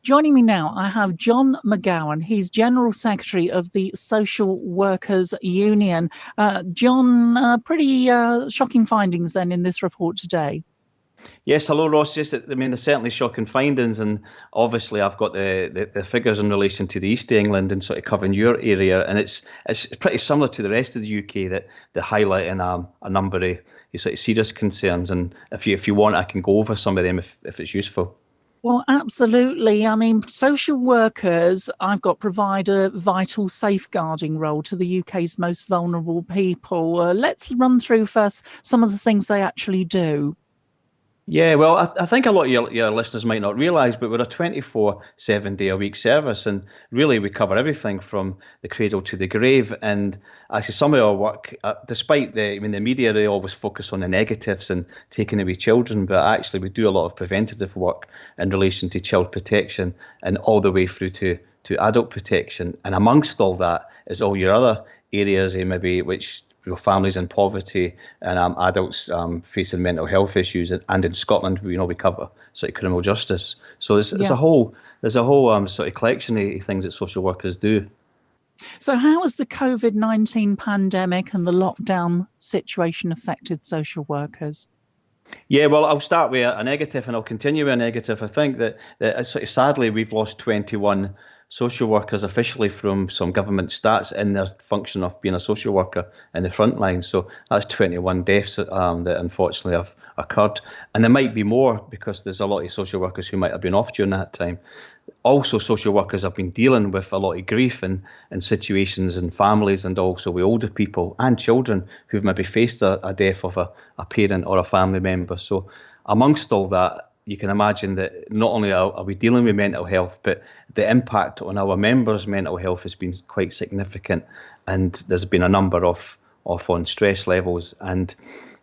Joining me now, I have John McGowan. He's General Secretary of the Social Workers Union. John, pretty shocking findings then in this report today. Yes, hello, Ross. Yes, there's certainly shocking findings, and obviously I've got the figures in relation to the East of England and sort of covering your area, and it's pretty similar to the rest of the UK that they're highlighting a number of sort of serious concerns. And if you want, I can go over some of them if it's useful. Well, absolutely. I mean, social workers, I've got, provide a vital safeguarding role to the UK's most vulnerable people. Let's run through first some of the things they actually do. Yeah, well, I think a lot of your listeners might not realise, but we're a 24/7 day a week service, and really we cover everything from the cradle to the grave. And actually, some of our work, despite the media, they always focus on the negatives and taking away children, but actually we do a lot of preventative work in relation to child protection and all the way through to adult protection. And amongst all that is all your other areas, maybe which families in poverty and adults facing mental health issues, and in Scotland, we cover sort of criminal justice. So there's a whole sort of collection of things that social workers do. So how has the COVID-19 pandemic and the lockdown situation affected social workers? Yeah, well, I'll start with a negative and I'll continue with a negative. I think that sort of sadly we've lost 21 social workers officially from some government stats in their function of being a social worker in the front line. So that's 21 deaths that unfortunately have occurred. And there might be more because there's a lot of social workers who might have been off during that time. Also, social workers have been dealing with a lot of grief and situations and families, and also with older people and children who've maybe faced a death of a parent or a family member. So amongst all that, you can imagine that not only are we dealing with mental health, but the impact on our members' mental health has been quite significant. And there's been a number of on stress levels. And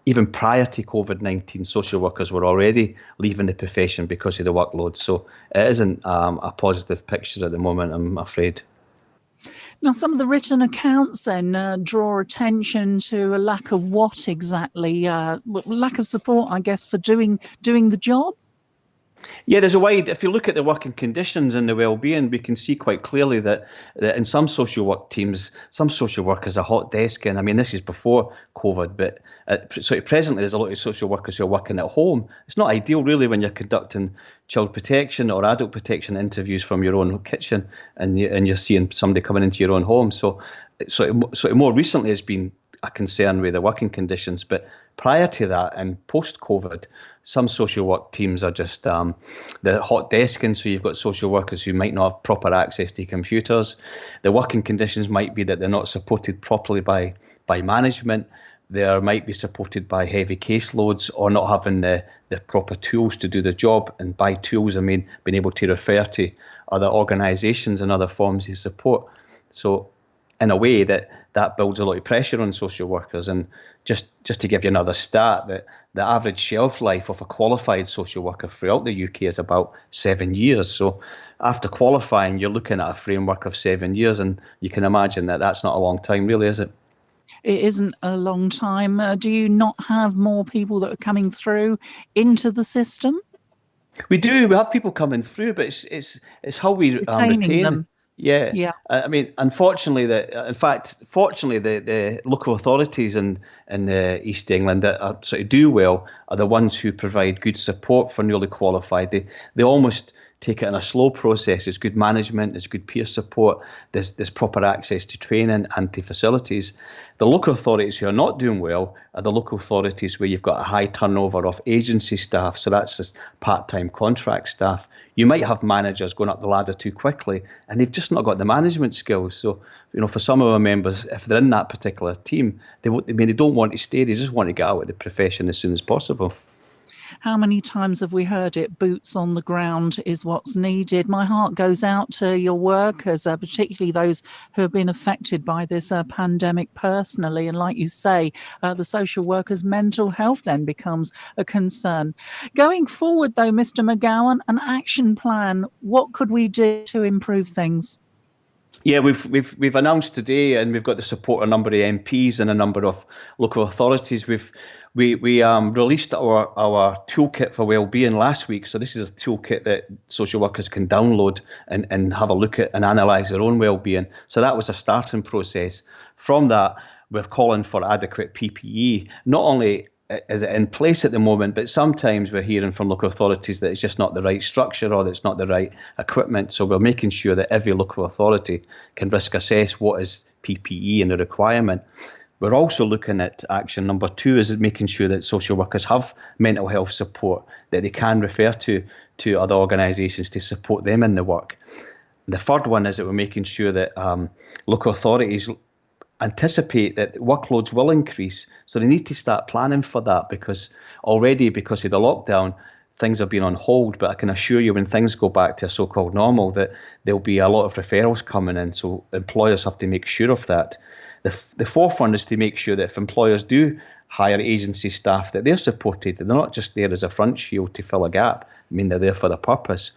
even prior to COVID-19, social workers were already leaving the profession because of the workload. So it isn't a positive picture at the moment, I'm afraid. Now, some of the written accounts then draw attention to a lack of what exactly? Lack of support, I guess, for doing the job? Yeah, there's a wide, if you look at the working conditions and the well-being, we can see quite clearly that in some social work teams, some social workers are hot desking. I mean, this is before COVID, but presently there's a lot of social workers who are working at home. It's not ideal really when you're conducting child protection or adult protection interviews from your own kitchen and you're seeing somebody coming into your own home. So more recently it's been a concern with the working conditions, but prior to that and post-COVID, some social work teams are just the hot desking. So you've got social workers who might not have proper access to computers. The working conditions might be that they're not supported properly by management. They might be supported by heavy caseloads or not having the proper tools to do the job. And by tools, I mean being able to refer to other organisations and other forms of support. So in a way that builds a lot of pressure on social workers. And just to give you another stat, that the average shelf life of a qualified social worker throughout the UK is about 7 years. So after qualifying, you're looking at a framework of 7 years, and you can imagine that that's not a long time, really, is it? It isn't a long time. Do you not have more people that are coming through into the system? We do. We have people coming through, but it's how we retain them. Yeah. Yeah. I mean, unfortunately, fortunately, the local authorities in East England that sort of do well are the ones who provide good support for newly qualified. They almost take it in a slow process. There's good management, there's good peer support, there's proper access to training and to facilities. The local authorities who are not doing well are the local authorities where you've got a high turnover of agency staff. So that's just part-time contract staff. You might have managers going up the ladder too quickly and they've just not got the management skills. So, for some of our members, if they're in that particular team, they don't want to stay. They just want to get out of the profession as soon as possible. How many times have we heard it? Boots on the ground is what's needed. My heart goes out to your workers, particularly those who have been affected by this pandemic personally. And like you say, the social workers' mental health then becomes a concern. Going forward, though, Mr. McGowan, an action plan, what could we do to improve things? Yeah, we've announced today, and we've got the support of a number of MPs and a number of local authorities. We released our toolkit for wellbeing last week. So this is a toolkit that social workers can download and have a look at and analyse their own wellbeing. So that was a starting process. From that, we're calling for adequate PPE, not only is it in place at the moment, but sometimes we're hearing from local authorities that it's just not the right structure or that it's not the right equipment. So we're making sure that every local authority can risk assess what is PPE and the requirement. We're also looking at action number 2 is making sure that social workers have mental health support that they can refer to other organisations to support them in the work. And the third one is that we're making sure that local authorities anticipate that workloads will increase. So they need to start planning for that, because already, because of the lockdown, things have been on hold. But I can assure you, when things go back to a so-called normal, that there'll be a lot of referrals coming in. So employers have to make sure of that. The fourth one is to make sure that if employers do hire agency staff, that they're supported. They're not just there as a front shield to fill a gap. I mean, they're there for the purpose.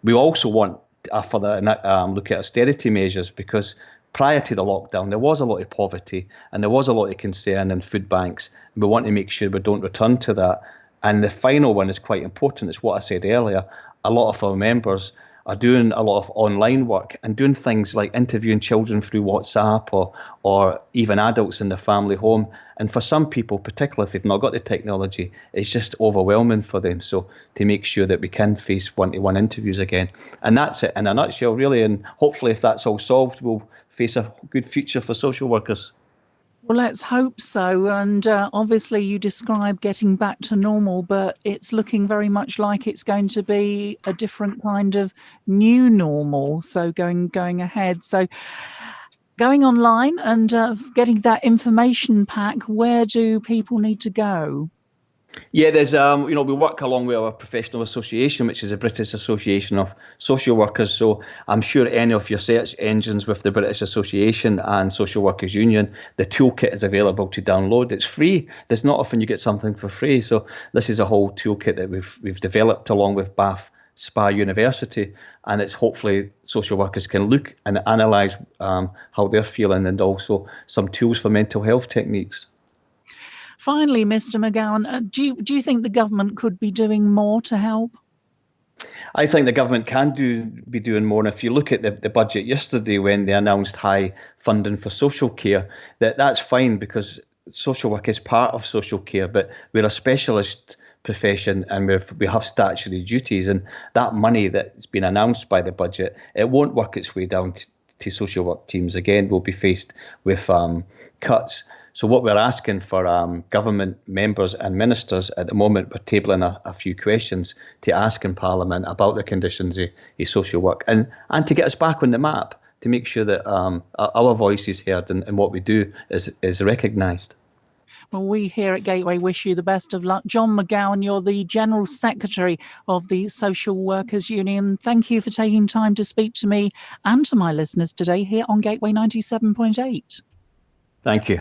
We also want a further look at austerity measures, because prior to the lockdown, there was a lot of poverty and there was a lot of concern in food banks. We want to make sure we don't return to that. And the final one is quite important. It's what I said earlier. A lot of our members are doing a lot of online work and doing things like interviewing children through WhatsApp or even adults in the family home. And for some people, particularly if they've not got the technology, it's just overwhelming for them. So to make sure that we can face one-to-one interviews again. And that's it in a nutshell, really. And hopefully if that's all solved, we'll face a good future for social workers. Well, let's hope so. And obviously you describe getting back to normal, but it's looking very much like it's going to be a different kind of new normal. So going ahead. So going online and getting that information pack, where do people need to go? Yeah, there's we work along with our professional association, which is the British Association of Social Workers. So I'm sure any of your search engines with the British Association and Social Workers Union, the toolkit is available to download. It's free. There's not often you get something for free. So this is a whole toolkit that we've developed along with Bath Spa University, and it's hopefully social workers can look and analyse how they're feeling, and also some tools for mental health techniques. Finally, Mr. McGowan, do you think the government could be doing more to help? I think the government can be doing more. And if you look at the budget yesterday, when they announced high funding for social care, that's fine, because social work is part of social care, but we're a specialist profession and we have statutory duties, and that money that's been announced by the budget, it won't work its way down to social work teams. Again, we'll be faced with cuts. So what we're asking for government members and ministers at the moment, we're tabling a few questions to ask in Parliament about the conditions of social work, and to get us back on the map, to make sure that our voice is heard and what we do is recognised. Well, we here at Gateway wish you the best of luck. John McGowan, you're the General Secretary of the Social Workers Union. Thank you for taking time to speak to me and to my listeners today here on Gateway 97.8. Thank you.